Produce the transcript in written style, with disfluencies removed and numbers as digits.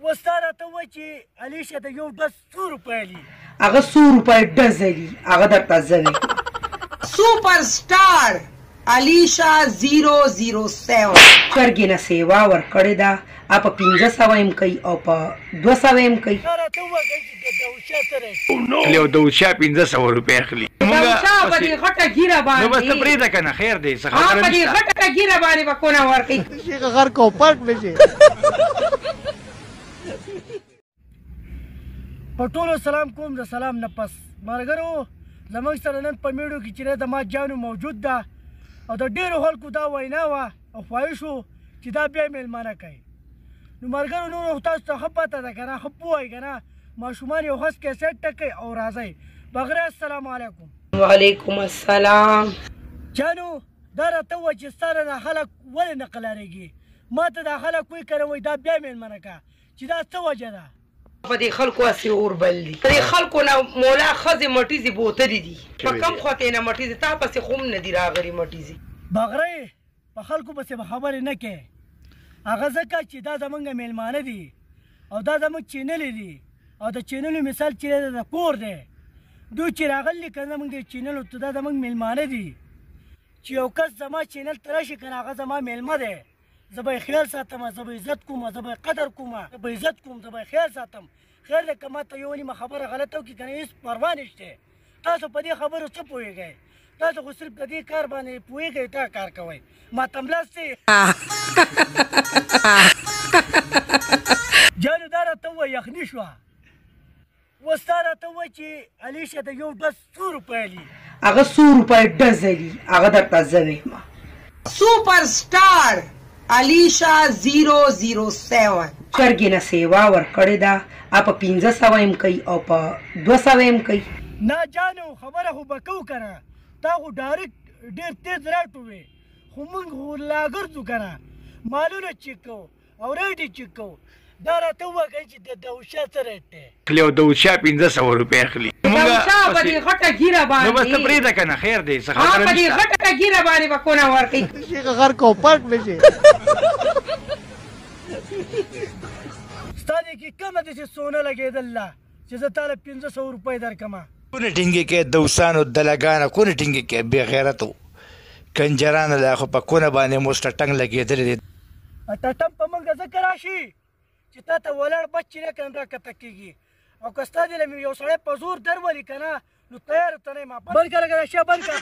وستا راته ووایه چې علیشه د یو ډز 100 روپۍ علي هغه 100 روپۍ ډز علي هغه درته زه ویم سوپر سټار علیشه 007 چرګې نه سیوا ورکړې ده په 1500 یم کوي او په 200 یم کوي تا راته ووایه چې د دوشا سره له دوشا 1500 روپۍ اخلي دوشا په دې غټه ګیره باندې نو بس ته پرېږده که نه خیر دی څه خبره په دې غټه ګیره باندې به کونه ورکوي شیخ غر کو پاک بشي په ټولو سلام کوم د سلام نه پس ملګرو زموږ سره نن په میډیو کې چې د ما جانو موجود ده او د ډېرو خلکو دا وینا وه او خواهش و چې دا بیا میلمانه کوي نو ملګرو نورو تاسو ته ښه پته ده که نه ښه پوهئ که نه ماشومان یو خاص کیسټ ټکئ او راځئ بغره السلام علیکم وعلیکم السلام جانو دا راته ووایه چې ستا نه خلک ولې نه قلاریږي ما ته دا خلک وایي که نه وایي دا بیا میلمانه که چې دا څه وجه ده په دې خلکو هسې اور بل دي په دې خلکو نه مولا ښځې مټیزې بوتلې دي په کم خواته یې نه مټیزې تا پسې خو هم نه دي راغلي مټیزې بغرې په خلکو پسې به خبرې نه کوې هغه ځکه چې دا زمونږ میلمانه دي او دا زمونږ چینلې دي او د چینلو مثال چې دی د کور دی دوی چې راغلي که زمونږ د چینلو ته دا زمونږ میلمانه دي چې یو کس زما چینل ته راشي که نه هغه زما میلمه دی زه به یې خیال ساتم زه به عزت کوم زه به یې قدر کوم زه به عزت کوم زه به یې خیال ساتم خیر دی که ما ته یو نیمه خبره غلطه وکړي که نه هېڅ پروا نشته تاسو په دې خبرو څه پوهېږئ تاسو خو صرف د دې کار باندې پوهېږئ تا کار کوئ ما تملاستې جانو دا راته ووایه یخني شوه اوس تا راته ووایه چې علیشه د یو ډز 100 روپۍ علي هغه 100 روپۍ ډز علي هغه درته زه ویم سوپر سټار علیشه 007 چرګې نه سیوا ورکړې ده په 1500 یم کوي او په 200 یم کوي نه جانو خبره خو به کوو که نه تا خو ډایرکټ ډېر تیز راټوې خو موږ خو لاګرځو که نه مالونه چیک کوو او ریټ یې چیک کوو دا راته ووایه چې د دوشا څه ریټ دی له دوشا 1500 روپۍ اخلي دوشا په دې غټه ګیره باندې نو بس ته پرېږده که نه خیر دی څه خبره په دې غټه ګیره باندې به کونه ورکوي شیخ غر کو پاک بشي ستا دې کې کومه داسې سونه لګېدله چې زه تا له 1500 روپۍ درکړمه کونه ټینګې کې دوستانو دلګانه کونه ټینګې کې بې غیرتو کنجرانه لا خو په کونه باندې موسته ټنګ لګېدلی دی ټټم په موږ ځکه راشي چې تا ته ولاړ بچ چې نه که نه راکښته کېږي او که ستا دې له یو سړی په زور در ولي که نه نو تیار ته نه یم بند کړه که دا شی بند کړه